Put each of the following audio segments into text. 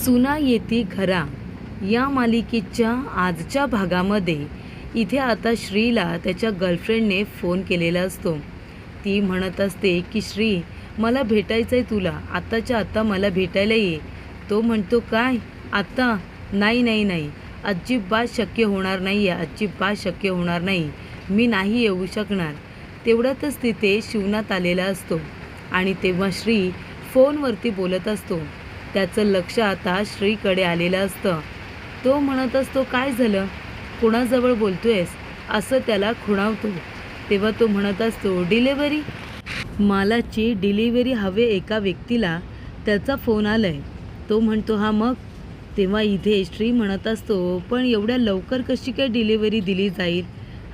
सुना येती घरा या मालिकेच्या आजच्या भागामध्ये इथे आता श्रीला त्याच्या गर्लफ्रेंडने फोन केलेला असतो. ती म्हणत असते की श्री, मला भेटायचं आहे तुला, आत्ताच्या आत्ता मला भेटायला ये. तो म्हणतो काय आत्ता? नाही नाही नाही, अजिबात शक्य होणार नाही आहे, अजिबात शक्य होणार नाही, मी नाही येऊ शकणार. तेवढ्यातच तिथे शिवनाथ आलेला असतो आणि तेव्हा श्री फोनवरती बोलत असतो. त्याचं लक्ष आता श्रीकडे आलेलं असतं. तो म्हणत असतो काय झालं, कोणाजवळ बोलतोयस, असं त्याला खुणावतो. तेव्हा तो म्हणत असतो डिलेवरी, मालाची डिलिव्हरी हवे एका व्यक्तीला, त्याचा फोन आलाय. तो म्हणतो हा मग. तेव्हा इथे श्री म्हणत असतो पण एवढ्या लवकर कशी काय डिलिव्हरी दिली जाईल,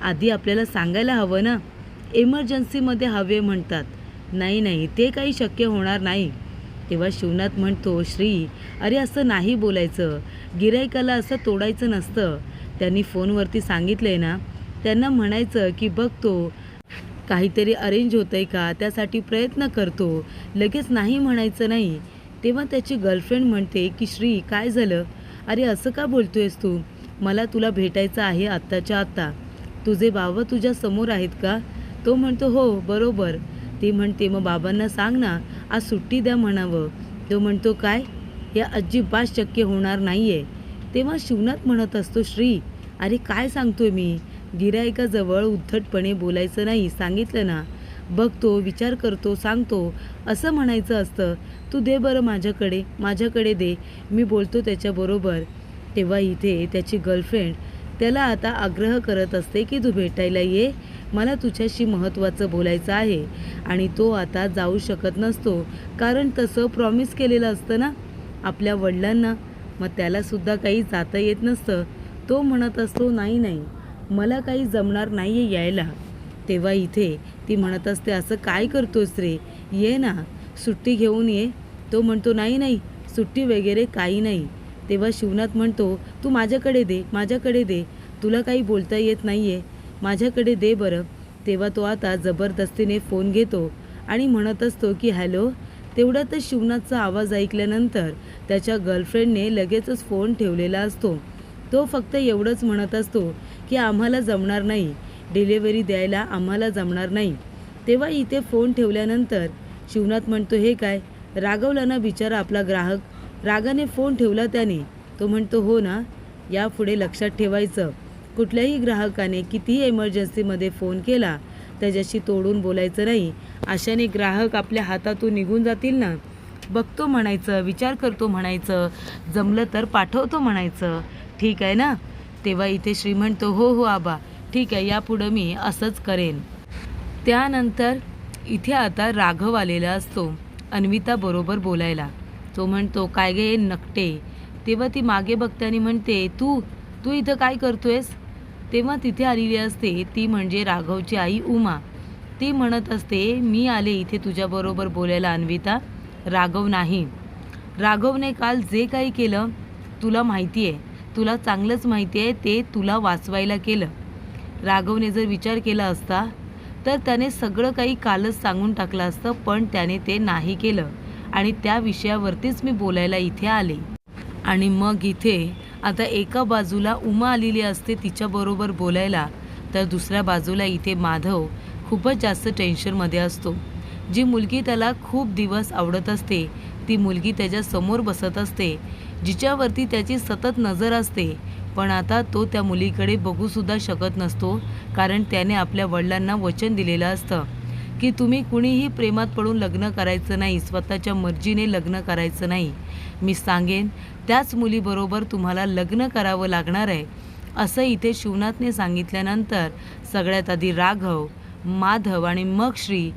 आधी आपल्याला सांगायला हवं ना, इमर्जन्सीमध्ये हवे म्हणतात. नाही नाही, ते काही शक्य होणार नाही. तेव्हा शिवनाथ म्हणतो श्री, अरे असं नाही बोलायचं, गिरायकाला असं तोडायचं नसतं. त्यांनी फोनवरती सांगितलंय ना, त्यांना म्हणायचं की बघतो काहीतरी अरेंज होतंय का, त्यासाठी प्रयत्न करतो, लगेच नाही म्हणायचं नाही. तेव्हा त्याची गर्लफ्रेंड म्हणते की श्री काय झालं, अरे असं का बोलतोयस तू, मला तुला भेटायचं आहे आत्ताच्या आत्ता. तुझे बाबा तुझ्या समोर आहेत का? तो म्हणतो हो बरोबर. ती म्हणते मग बाबांना सांग ना, आज सुट्टी द्या म्हणावं. तो म्हणतो काय, हे अजिबात शक्य होणार नाही आहे. तेव्हा शिवनाथ म्हणत असतो श्री, अरे काय सांगतोय मी, गिरायकाजवळ उद्धटपणे बोलायचं नाही, सांगितलं ना. बघतो, विचार करतो, सांगतो, असं म्हणायचं असतं. तू दे बरं माझ्याकडे, माझ्याकडे दे, मी बोलतो त्याच्याबरोबर. तेव्हा इथे त्याची गर्लफ्रेंड त्याला आता आग्रह करत असते की तू भेटायला ये, मला तुझ्याशी महत्त्वाचं बोलायचं आहे. आणि तो आता जाऊ शकत नसतो, कारण तसं प्रॉमिस केलेलं असतं ना आपल्या वडिलांना, मग त्यालासुद्धा काही जाता येत नसतं. तो म्हणत असतो नाही नाही, मला काही जमणार नाही आहे यायला. तेव्हा इथे ती म्हणत असते असं काय करतोस रे, ये ना, सुट्टी घेऊन ये. तो म्हणतो नाही नाही, सुट्टी वगैरे काही नाही. तेव्हा शिवनाथ म्हणतो तू माझ्याकडे दे, माझ्याकडे दे, तुला काही बोलता येत नाही आहे, माझ्याकडे दे बरं. तेव्हा तो आता जबरदस्तीने फोन घेतो आणि म्हणत असतो की हॅलो. तेवढ्यातच शिवनाथचा आवाज ऐकल्यानंतर त्याच्या गर्लफ्रेंडने लगेचच फोन ठेवलेला असतो. तो फक्त एवढंच म्हणत असतो की आम्हाला जमणार नाही, डिलेवरी द्यायला आम्हाला जमणार नाही. तेव्हा इथे फोन ठेवल्यानंतर शिवनाथ म्हणतो हे काय, रागवला ना बिचारा आपला ग्राहक, रागाने फोन ठेवला त्याने. तो म्हणतो हो ना, यापुढे लक्षात ठेवायचं, कुठल्याही ग्राहकाने कितीही एमर्जन्सीमध्ये फोन केला त्याच्याशी तोडून बोलायचं नाही, अशाने ग्राहक आपल्या हातातून निघून जातील ना. बघतो म्हणायचं, विचार करतो म्हणायचं, जमलं तर पाठवतो म्हणायचं, ठीक आहे ना. तेव्हा इथे श्री म्हणतो हो हो आबा, ठीक आहे, यापुढं मी असंच करेन. त्यानंतर इथे आता राघव आलेला असतो अन्विताबरोबर बोलायला. तो म्हणतो काय गे नकटे. तेव्हा ती मागे बघताना म्हणते तू तू इथं काय करतोयस. तेव्हा तिथे आलेली असते ती म्हणजे राघवची आई उमा. ती म्हणत असते मी आले इथे तुझ्याबरोबर बोलायला अन्विता, राघव नाही. राघवने काल जे काही केलं तुला माहिती आहे, तुला चांगलंच माहिती आहे, ते तुला वाचवायला केलं. राघवने जर विचार केला असता तर त्याने सगळं काही कालच सांगून टाकलं असतं, पण त्याने ते नाही केलं आणि त्या विषयावरतीच मी बोलायला इथे आले. आणि मग इथे आता एका बाजूला उमा आलेली असते तिच्याबरोबर बोलायला, तर दुसऱ्या बाजूला इथे माधव खूपच जास्त टेन्शनमध्ये असतो. जी मुलगी त्याला खूप दिवस आवडत असते, ती मुलगी त्याच्यासमोर बसत असते, जिच्यावरती त्याची सतत नजर असते, पण आता तो त्या मुलीकडे बघूसुद्धा शकत नसतो, कारण त्याने आपल्या वडिलांना वचन दिलेलं असतं की तुम्ही कुणीही प्रेमात पडून लग्न करायचं नाही, स्वतःच्या मर्जीने लग्न करायचं नाही, मी सांगेन त्याच मुलीबरोबर तुम्हाला लग्न करावं लागणार आहे, असं इथे शिवनाथने सांगितल्यानंतर सगळ्यात आधी राघव, माधव आणि मग श्री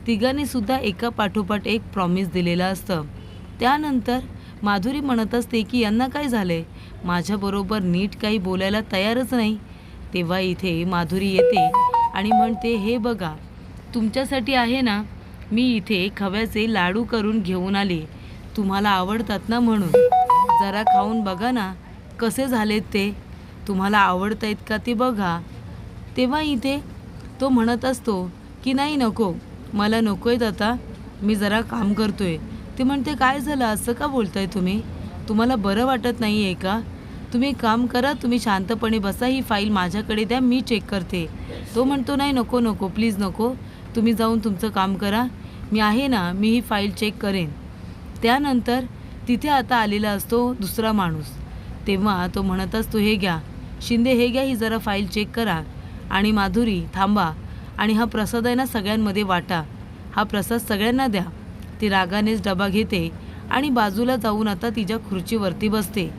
तिघांनीसुद्धा एका पाठोपाठ एक प्रॉमिस दिलेलं असतं. त्यानंतर माधुरी म्हणत असते की यांना काय झालंय, माझ्याबरोबर नीट काही बोलायला तयारच नाही. तेव्हा इथे माधुरी येते आणि म्हणते हे बघा तुमच्यासाठी आहे ना, मी इथे खव्याचे लाडू करून घेऊन आले, तुम्हाला आवडतात ना म्हणून, जरा खाऊन बघा ना कसे झालेत ते, तुम्हाला आवडत आहेत का ते बघा. तेव्हा इथे तो म्हणत असतो की नाही नको, मला नको आहेत आता, मी जरा काम करतोय. ते म्हणते काय झालं, असं का बोलताय तुम्ही, तुम्हाला बरं वाटत नाही आहे का? तुम्ही एक काम करा, तुम्ही शांतपणे बसा, ही फाईल माझ्याकडे द्या, मी चेक करते. तो म्हणतो नाही नको नको प्लीज नको, तुम्ही जाऊन तुमचं काम करा, मी आहे ना, मी ही फाईल चेक करेन. त्यानंतर तिथे आता आलेला असतो दुसरा माणूस. तेव्हा तो म्हणत असतो हे घ्या शिंदे, हे घ्या, ही जरा फाईल चेक करा आणि माधुरी थांबा आणि हा प्रसाद आहे ना सगळ्यांमध्ये वाटा, हा प्रसाद सगळ्यांना द्या. ती रागानेच डबा घेते आणि बाजूला जाऊन आता तिच्या खुर्चीवरती बसते.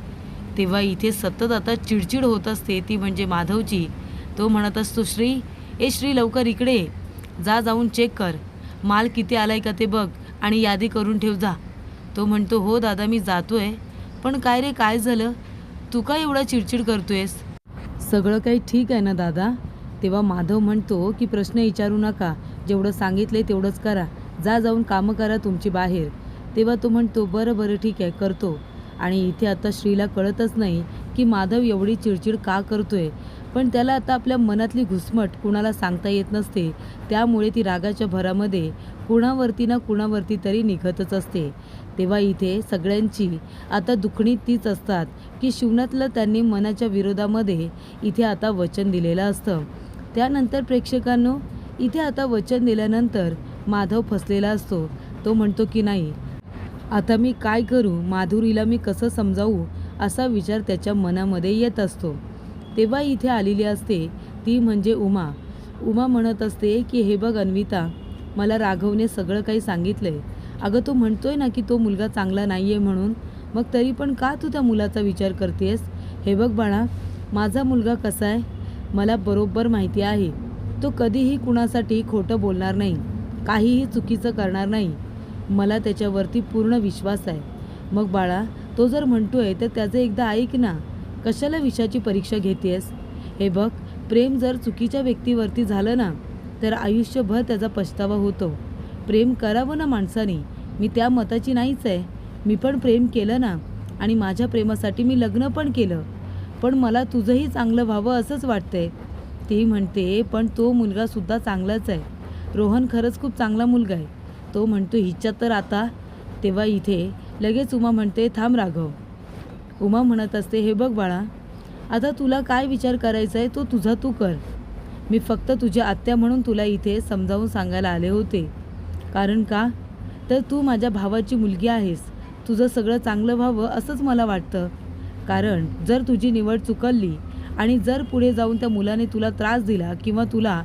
तेव्हा इथे सतत आता चिडचिड होत असते, ती म्हणजे माधवची. तो म्हणत असतो श्री लवकर इकडे ये. जा जाऊन चेक कर, माल किती आलाय का ते बघ आणि यादी करून ठेव जा. तो म्हणतो हो दादा मी जातोय, पण काय रे काय झालं, तू काय एवढा चिडचिड करतोयस? सगळं काही ठीक आहे ना दादा? तेव्हा माधव म्हणतो की प्रश्न विचारू नका, जेवढं सांगितलंय तेवढंच करा, जा जाऊन कामं करा तुमची बाहेर. तेव्हा तो म्हणतो बरं ठीक आहे करतो. आणि इथे आता श्रीला कळतच नाही की माधव एवढी चिडचिड का करतोय, पण त्याला आता आपल्या मनातली घुसमट कुणाला सांगता येत नसते. त्यामुळे ती रागाच्या भरामध्ये कुणावरती ना कुणावरती तरी निघतच असते. तेव्हा इथे सगळ्यांची आता दुखणी तीच असतात की शिवनाथला त्यांनी मनाच्या विरोधामध्ये इथे आता वचन दिलेलं असतं. त्यानंतर प्रेक्षकांनो, इथे आता वचन दिल्यानंतर माधव फसलेला असतो. तो म्हणतो की नाही, आता मी काय करू, माधुरीला मी कसं समजावू, असा विचार त्याच्या मनामध्ये येत असतो. तेव्हा इथे आलेली असते ती म्हणजे उमा. उमा म्हणत असते की हे बघ अन्विता, मला राघवने सगळं काही सांगितलंय. अगं तो म्हणतोय ना की तो मुलगा चांगला नाही आहे म्हणून, मग तरी पण का तू त्या मुलाचा विचार करतेस? हे बघ बाळा, माझा मुलगा कसा आहे मला बरोबर माहिती आहे. तो कधीही कुणासाठी खोटं बोलणार नाही, काहीही चुकीचं करणार नाही. मला त्याच्यावरती पूर्ण विश्वास आहे. मग बाळा, तो जर म्हणतोय तर त्याचं एकदा ऐक ना, कशाला विषयाची परीक्षा घेतेस? हे बघ, प्रेम जर चुकीच्या व्यक्तीवरती झालं ना तर आयुष्यभर त्याचा पछतावा होतो. प्रेम करावं ना माणसाने, मी त्या मताची नाहीच आहे. मी पण प्रेम केलं ना, आणि माझ्या प्रेमासाठी मी लग्न पण केलं, पण मला तुझंही चांगलं व्हावं असंच वाटतंय. ती म्हणते पण तो मुलगासुद्धा चांगलाच आहे, रोहन खरंच खूप चांगला मुलगा आहे. तो म्हणतो हिच्यात तर आता. तेव्हा इथे लगेच उमा म्हणते थांब राघव. उमा म्हणत असते हे बघ बाळा, आता तुला काय विचार करायचा आहे तो तुझा तू कर. मी फक्त तुझ्या आत्या म्हणून तुला इथे समजावून सांगायला आले होते. कारण का तर तू माझ्या भावाची मुलगी आहेस, तुझं सगळं चांगलं व्हावं असंच मला वाटतं. कारण जर तुझी निवड चुकली आणि जर पुढे जाऊन त्या मुलाने तुला त्रास दिला किंवा तुला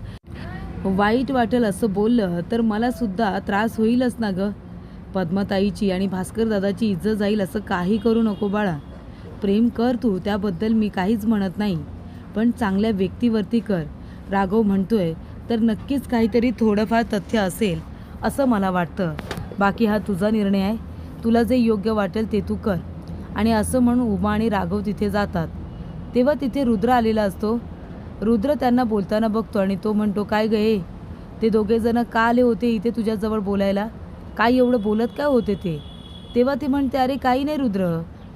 वाईट वाटेल असं बोललं तर मला सुद्धा त्रास होईलच ना गं. पद्मताईची आणि भास्कर दादाची इज्जत जाईल असं काही करू नको बाळा. प्रेम कर तू, त्याबद्दल मी काहीच म्हणत नाही, पण चांगल्या व्यक्तीवरती कर. राघव म्हणतोय तर नक्कीच काहीतरी थोडंफार तथ्य असेल असं मला वाटतं. बाकी हा तुझा निर्णय आहे, तुला जे योग्य वाटेल ते तू कर. आणि असं म्हणून उमा आणि राघव तिथे जातात. तेव्हा तिथे रुद्र आलेला असतो. रुद्र त्यांना बोलताना बघतो आणि तो म्हणतो काय गे, ते दोघे जण का आले होते इथे तुझ्याजवळ बोलायला? काय एवढं बोलत काय होते ते? तेव्हा ती म्हणते अरे काही नाही रुद्र,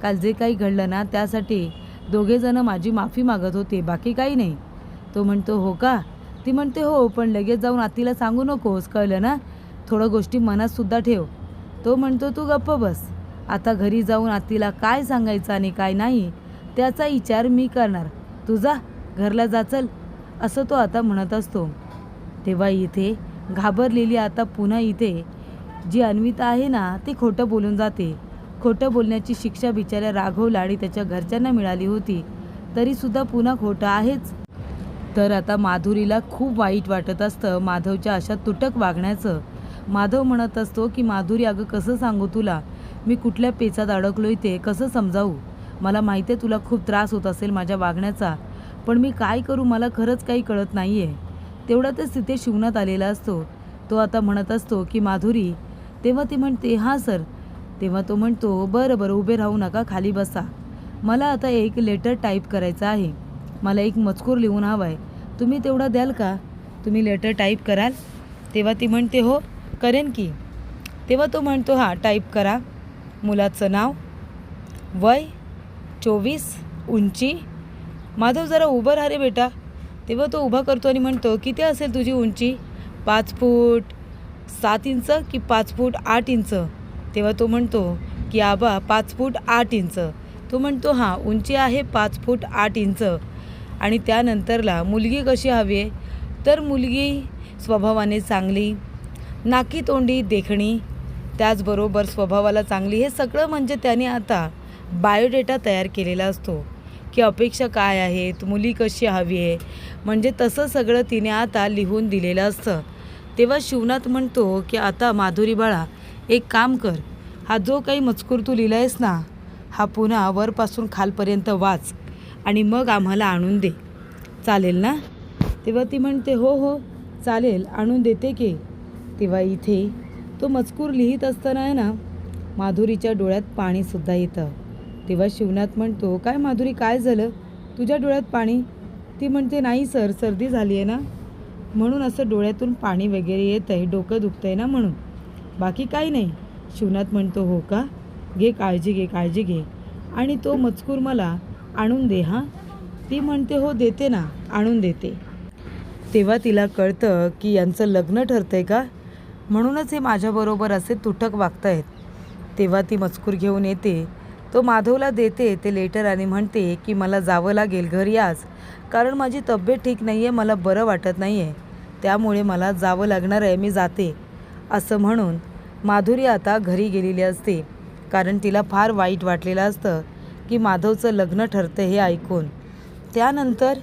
काल जे काही घडलं ना त्यासाठी दोघे जण माझी माफी मागत होते, बाकी काही नाही. तो म्हणतो हो का? ती म्हणते हो, पण लगेच जाऊन आत्तीला सांगू नकोस, कळलं ना? थोडं गोष्टी मनात सुद्धा ठेव. तो म्हणतो तू गप्प बस, आता घरी जाऊन आत्तीला काय सांगायचं आणि काय नाही त्याचा विचार मी करणार, तुझा घरला जा चल, असं तो आता म्हणत असतो. तेव्हा इथे घाबरलेली आता पुन्हा इथे जी अन्विता आहे ना ती खोटं बोलून जाते. खोटं बोलण्याची शिक्षा बिचाऱ्या राघवला आणि त्याच्या घरच्यांना मिळाली होती, तरीसुद्धा पुन्हा खोटं आहेच. तर आता माधुरीला खूप वाईट वाटत असतं माधवच्या अशा तुटक वागण्याचं. माधव म्हणत असतो की माधुरी अगं कसं सांगू तुला, मी कुठल्या पेचात अडकलोय ते कसं समजावू? मला माहिती आहे तुला खूप त्रास होत असेल माझ्या वागण्याचा, पण मी काय करू मला खरंच काही कळत नाही आहे. तेवढ्यातच तिथे शिवनाथ आलेला असतो. तो आता म्हणत असतो की माधुरी. तेव्हा ती म्हणते हां सर. तेव्हा तो म्हणतो बरं उभे राहू नका, खाली बसा, मला आता एक लेटर टाईप करायचं आहे, मला एक मजकूर लिहून हवा आहे, तुम्ही तेवढा द्याल का? तुम्ही लेटर टाईप कराल? तेव्हा ती म्हणते हो करेन की. तेव्हा तो म्हणतो हां टाईप करा. मुलाचं नाव, वय 24, उंची. माधव जरा उभं राहा रे बेटा. तेव्हा तो उभा करतो आणि म्हणतो किती असेल तुझी उंची? 5 फूट 7 इंच की 5 फूट 8 इंच? तेव्हा तो म्हणतो की आबा 5 फूट 8 इंच. तो म्हणतो हां, उंची आहे 5 फूट 8 इंच. आणि त्यानंतरला मुलगी कशी हवी आहे, तर मुलगी स्वभावाने चांगली, नाकी तोंडी देखणी, त्याचबरोबर स्वभावाला चांगली. हे सगळं म्हणजे त्याने आता बायोडेटा तयार केलेला असतो की अपेक्षा काय आहेत, मुली कशी हवी आहे, म्हणजे तसं सगळं तिने आता लिहून दिलेलं असतं. तेव्हा शिवनाथ म्हणतो की आता माधुरी बाळा एक काम कर, हा जो काही मजकूर तू लिहिला आहेस ना, हा पुन्हा वरपासून खालपर्यंत वाच आणि मग आम्हाला आणून दे, चालेल ना? तेव्हा ती म्हणते हो हो चालेल, आणून देते की. तेव्हा इथे तो मजकूर लिहित असताना आहे ना, माधुरीच्या डोळ्यात पाणीसुद्धा येतं. तेव्हा शिवनाथ म्हणतो काय माधुरी, काय झालं, तुझ्या डोळ्यात पाणी? ती म्हणते नाही सर, सर्दी झाली आहे ना, म्हणून असं डोळ्यातून पाणी वगैरे येतं आहे, डोकं दुखतं आहे ना म्हणून, बाकी काही नाही. शिवनाथ म्हणतो हो का, घे काळजी घे, काळजी घे, आणि तो मजकूर मला आणून दे हां. ती म्हणते हो देते ना, आणून देते. तेव्हा तिला कळतं की यांचं लग्न ठरतं आहे का, म्हणूनच हे माझ्याबरोबर असे तुटक वागत आहेत. तेव्हा ती मजकूर घेऊन येते, तो माधवला देते ते लेटर आणि म्हणते की मला जावं लागेल घरी आज, कारण माझी तब्येत ठीक नाही आहे, मला बरं वाटत नाही आहे, त्यामुळे मला जावं लागणार आहे, मी जाते. असं म्हणून माधुरी आता घरी गेलेली असते, कारण तिला फार वाईट वाटलेलं असतं की माधवचं लग्न ठरतं हे ऐकून. त्यानंतर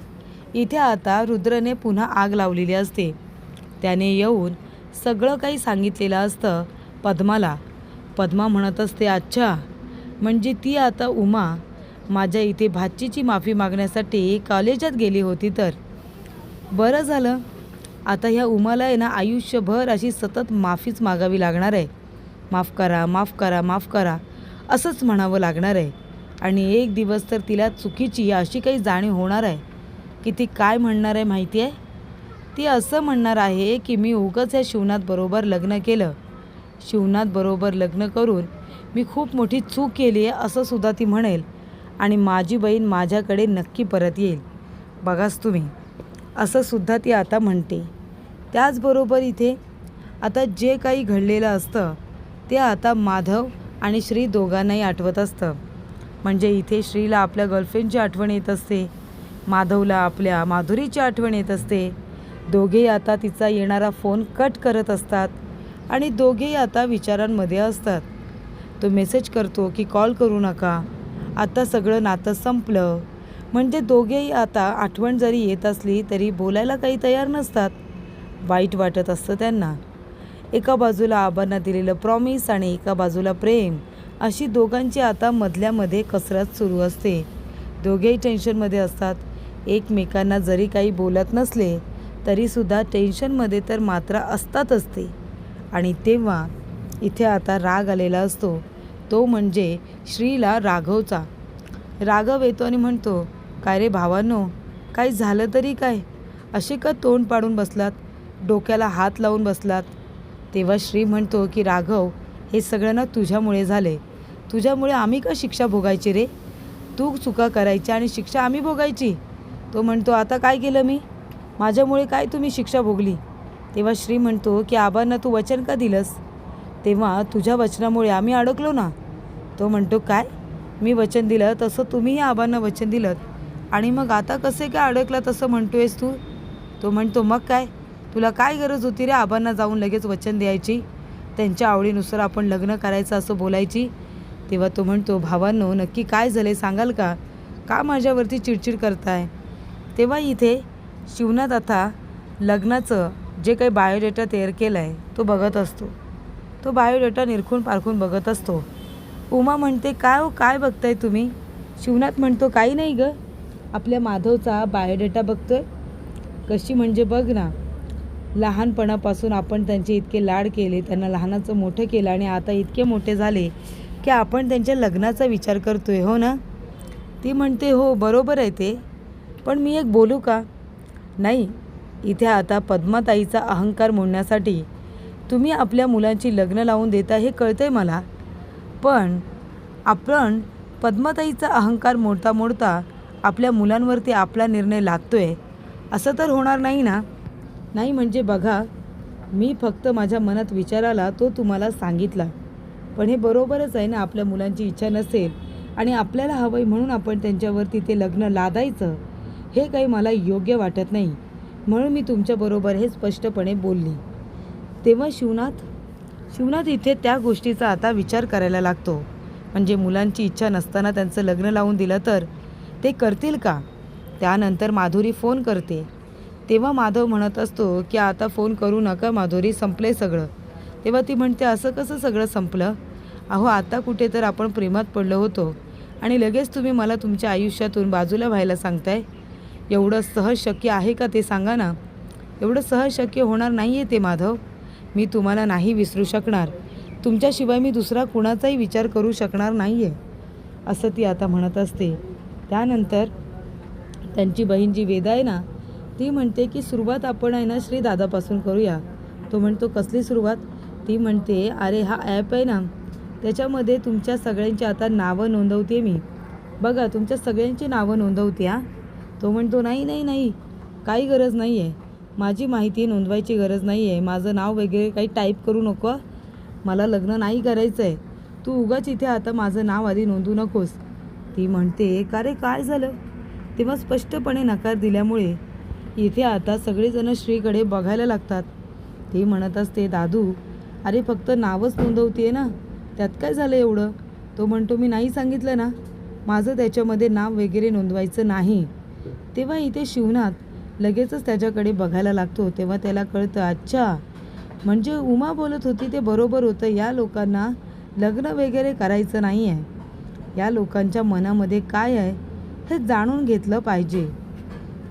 इथे आता रुद्रने पुन्हा आग लावलेली असते. त्याने येऊन सगळं काही सांगितलेलं असतं पद्माला. पद्मा म्हणत असते अच्छा, म्हणजे ती आता उमा माझ्या इथे भाचीची माफी मागण्यासाठी कॉलेजात गेली होती, तर बरं झालं. आता ह्या उमाला आहे ना आयुष्यभर अशी सतत माफीच मागावी लागणार आहे. माफ करा, माफ करा, माफ करा असंच म्हणावं लागणार आहे. आणि एक दिवस तर तिला चुकीची अशी काही जाणीव होणार आहे की ती काय म्हणणार आहे माहिती आहे, ती असं म्हणणार आहे की मी उगाच ह्या शिवनाथबरोबर लग्न केलं, शिवनाथबरोबर लग्न करून मी खूप मोठी चूक केली आहे असं सुद्धा ती म्हणेल, आणि माझी बहीण माझ्याकडे नक्की परत येईल, बघाच तुम्ही, असं सुद्धा ती आता म्हणते. त्याचबरोबर इथे आता जे काही घडलेलं असतं ते आता माधव आणि श्री दोघांनाही आठवत असतं. म्हणजे इथे श्रीला आपल्या गर्लफ्रेंडची आठवण येत असते, माधवला आपल्या माधुरीची आठवण येत असते. दोघेही आता तिचा येणारा फोन कट करत असतात आणि दोघेही आता विचारांमध्ये असतात. तो मेसेज करतो की कॉल करू नका, आता सगळं नातं संपलं. म्हणजे दोघेही आता आठवण जरी येत असली तरी बोलायला काही तयार नसतात. वाईट वाटत असतं त्यांना. एका बाजूला आबांना दिलेलं प्रॉमिस आणि एका बाजूला प्रेम, अशी दोघांची आता मधल्यामध्ये कसरत सुरू असते. दोघेही टेन्शनमध्ये असतात. एकमेकांना जरी काही बोलत नसले तरीसुद्धा टेन्शनमध्ये तर मात्र असतातच ते. आणि तेव्हा इथे आता राग आलेला असतो, तो म्हणजे श्रीला राघवचा. राघव येतो आणि म्हणतो काय रे भावांनो, काही झालं तरी काय, असे का तोंड पाडून बसलात, डोक्याला हात लावून बसलात. तेव्हा श्री म्हणतो की राघव, हे सगळं ना तुझ्यामुळे झाले, तुझ्यामुळे आम्ही का शिक्षा भोगायची रे, तू चुका करायच्या आणि शिक्षा आम्ही भोगायची. तो म्हणतो आता काय केलं मी, माझ्यामुळे काय तुम्ही शिक्षा भोगली. तेव्हा श्री म्हणतो की आबांना तू वचन का दिलंस, तेव्हा तुझ्या वचनामुळे आम्ही अडकलो ना. तो म्हणतो काय, मी वचन दिलं तसं तुम्हीही आबांना वचन दिलं, आणि मग आता कसे काय अडकला तसं म्हणतोयस तू. तो म्हणतो मग काय, तुला काय गरज होती रे आबांना जाऊन लगेच वचन द्यायची, त्यांच्या आवडीनुसार आपण लग्न करायचं असं बोलायची. तेव्हा तो म्हणतो भावांनो, नक्की काय झाले सांगाल का, का माझ्यावरती चिडचिड करताय. तेव्हा इथे शिवनाथ आता लग्नाचं जे काही बायोडेटा तयार केला आहे तो बघत असतो. तो बायोडेटा निरखून पारखून बघत असतो. उमा म्हणते काय हो, काय बघताय तुम्ही. शिवनाथ म्हणतो काही नाही गं, आपल्या माधवचा बायोडेटा बघतोय. कशी म्हणजे बघ ना, लहानपणापासून आपण त्यांचे इतके लाड केले, त्यांना लहानाचं मोठं केलं, आणि आता इतके मोठे झाले की आपण त्यांच्या लग्नाचा विचार करतोय, हो ना. ती म्हणते हो बरोबर आहे ते, पण मी एक बोलू का. नाही, इथे आता पद्माताईचा अहंकार मोडण्यासाठी तुम्ही आपल्या मुलांची लग्न लावून देता हे कळतं आहे मला, पण आपण पद्माताईचा अहंकार मोडता मोडता आपल्या मुलांवरती आपला निर्णय लादतो आहे, असं तर होणार नाही ना. नाही म्हणजे बघा, मी फक्त माझ्या मनात विचार आला तो तुम्हाला सांगितला, पण हे बरोबरच आहे ना, आपल्या मुलांची इच्छा नसेल आणि आपल्याला हवं आहे म्हणून आपण त्यांच्यावरती ते लग्न लादायचं, हे काही मला योग्य वाटत नाही. म्हणून मी तुमच्याबरोबर हे स्पष्टपणे बोलली. तेव्हा शिवनाथ इथे त्या गोष्टीचा आता विचार करायला लागतो. म्हणजे मुलांची इच्छा नसताना त्यांचं लग्न लावून दिलं तर ते करतील का? त्यानंतर माधुरी फोन करते. तेव्हा माधव म्हणत असतो की आता फोन करू नका माधुरी, संपलंय सगळं. तेव्हा ती म्हणते, असं कसं सगळं संपलं? अहो आता कुठे तर आपण प्रेमात पडलो होतो आणि लगेच तुम्ही मला तुमच्या आयुष्यातून बाजूला व्हायला सांगताय. एवढं सहज शक्य आहे का ते सांगा ना? एवढं सहज शक्य होणार नाही आहे ते माधव. मी तुम्हाला नाही विसरू शकणार. तुमच्याशिवाय मी दुसरा कुणाचाही विचार करू शकणार नाही आहे, असं ती आता म्हणत असते. त्यानंतर त्यांची बहीण जी वेदा आहे ना, ती म्हणते की सुरुवात आपण आहे ना श्री दादापासून करूया. तो म्हणतो, कसली सुरुवात? ती म्हणते, अरे हा ॲप आहे ना, त्याच्यामध्ये तुमच्या सगळ्यांची आता नावं नोंदवते मी. बघा तुमच्या सगळ्यांची नावं नोंदवते हा. तो म्हणतो, नाही नाही नाही, काही गरज नाही आहे, माझी माहिती नोंदवायची गरज नाही आहे, माझं नाव वगैरे काही टाईप करू नको, मला लग्न नाही करायचं आहे, तू उगाच इथे आता माझं नाव आधी नोंदवू नकोस. ती म्हणते, का रे काय झालं? तेव्हा स्पष्टपणे नकार दिल्यामुळे इथे आता सगळेजण श्रीकडे बघायला लागतात. ती म्हणत असते, दादू अरे फक्त नावच नोंदवते ना, त्यात काय झालं एवढं? तो म्हणतो, मी नाही सांगितलं ना, माझं त्याच्यामध्ये नाव वगैरे नोंदवायचं नाही. तेव्हा इथे शिवनाथ लगेचच त्याच्याकडे बघायला लागतो. तेव्हा त्याला कळतं, अच्छा म्हणजे उमा बोलत होती ते बरोबर होतं. या लोकांना लग्न वगैरे करायचं नाही आहे. या लोकांच्या मनामध्ये काय आहे हे जाणून घेतलं पाहिजे.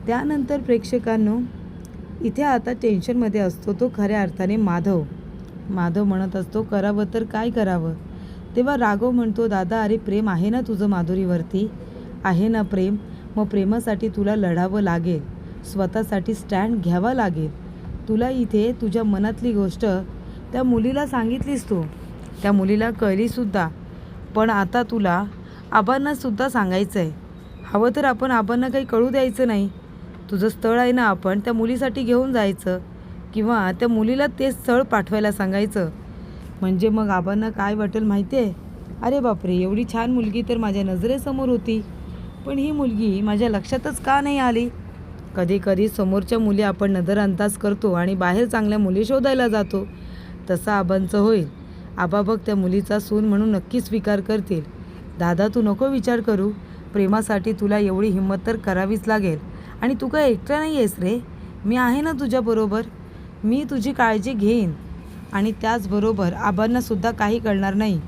त्यानंतर प्रेक्षकांनो इथे आता टेन्शनमध्ये असतो तो खऱ्या अर्थाने माधव म्हणत असतो, करावं तर काय करावं? तेव्हा राघव म्हणतो, दादा अरे प्रेम आहे ना तुझं माधुरीवरती? आहे ना प्रेम? मग प्रेमासाठी तुला लढावं लागेल, स्वतःसाठी स्टँड घ्यावा लागेल. तुला इथे तुझ्या मनातली गोष्ट त्या मुलीला सांगितलीस तू, त्या मुलीला कळलीसुद्धा, पण आता तुला आबांनासुद्धा सांगायचं आहे. हवं तर आपण आबांना काही कळू द्यायचं नाही. तुझं स्थळ आहे ना, आपण त्या मुलीसाठी घेऊन जायचं किंवा त्या मुलीला ते स्थळ पाठवायला सांगायचं. म्हणजे मग आबांना काय वाटेल माहिती आहे? अरे बापरे, एवढी छान मुलगी तर माझ्या नजरेसमोर होती, पण ही मुलगी माझ्या लक्षातच का नाही आली? कधी कधी समोरच्या मुली आपण नजरअंदाज करतो आणि बाहेर चांगल्या मुली शोधायला जातो. तसं आबांचं होईल. आबा बघ त्या मुलीचा सून म्हणून नक्की स्वीकार करतील. दादा तू नको विचार करू, प्रेमासाठी तुला एवढी हिंमत तर करावीच लागेल. आणि तू काय एकटा नाही आहेस रे, मी आहे ना तुझ्याबरोबर, मी तुझी काळजी घेईन. आणि त्याचबरोबर आबांनासुद्धा काही कळणार नाही.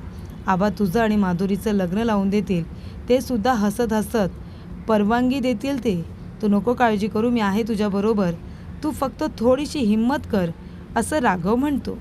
आबा तुझं आणि माधुरीचं लग्न लावून देतील, ते सुद्धा हसत हसत परवानगी देतील ते. तू नको काळजी करू, मी आहे तुझ्याबरोबर, तू फक्त थोडीशी हिंमत कर, असं राघव म्हणतो.